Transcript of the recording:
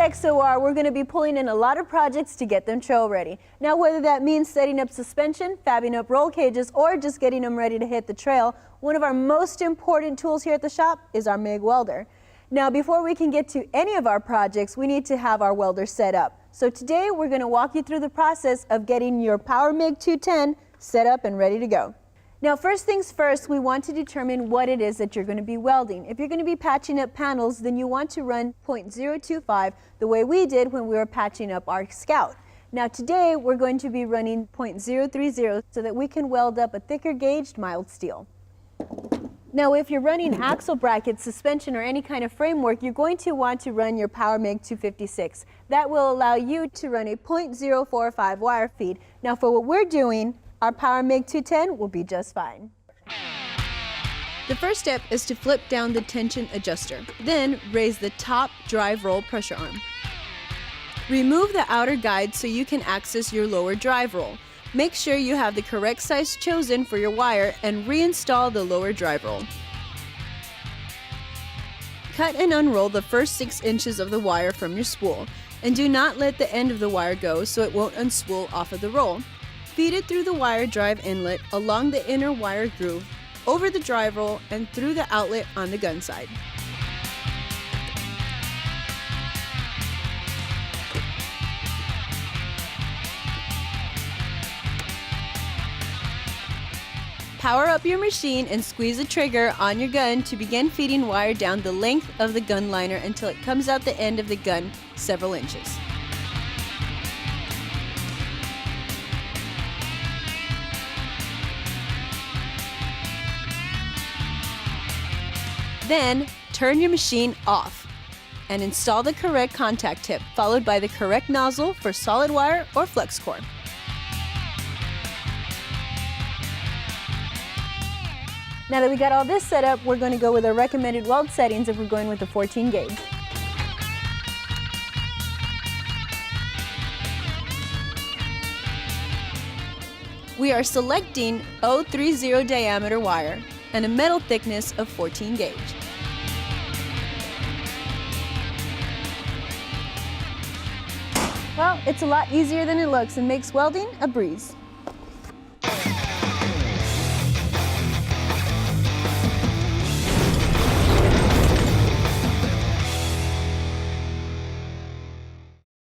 XOR, we're going to be pulling in a lot of projects to get them trail ready. Now, whether that means setting up suspension, fabbing up roll cages, or just getting them ready to hit the trail, one of our most important tools here at the shop is our MIG welder. Now, before we can get to any of our projects, we need to have our welder set up. So today, we're going to walk you through the process of getting your Power MIG 210 set up and ready to go. Now, first things first, we want to determine what it is that you're going to be welding. If you're going to be patching up panels, then you want to run 0.025 the way we did when we were patching up our Scout. Now today, we're going to be running 0.030 so that we can weld up a thicker gauged mild steel. Now, if you're running axle brackets, suspension, or any kind of framework, you're going to want to run your Power MIG 256. That will allow you to run a 0.045 wire feed. Now, for what we're doing, our Power MIG 210 will be just fine. The first step is to flip down the tension adjuster. Then raise the top drive roll pressure arm. Remove the outer guide so you can access your lower drive roll. Make sure you have the correct size chosen for your wire and reinstall the lower drive roll. Cut and unroll the first 6 inches of the wire from your spool, and do not let the end of the wire go so it won't unspool off of the roll. Feed it through the wire drive inlet along the inner wire groove, over the drive roll, and through the outlet on the gun side. Power up your machine and squeeze the trigger on your gun to begin feeding wire down the length of the gun liner until it comes out the end of the gun several inches. Then, turn your machine off and install the correct contact tip, followed by the correct nozzle for solid wire or flex core. Now that we got all this set up, we're going to go with our recommended weld settings if we're going with the 14 gauge. We are selecting 030 diameter wire and a metal thickness of 14 gauge. Well, it's a lot easier than it looks and makes welding a breeze.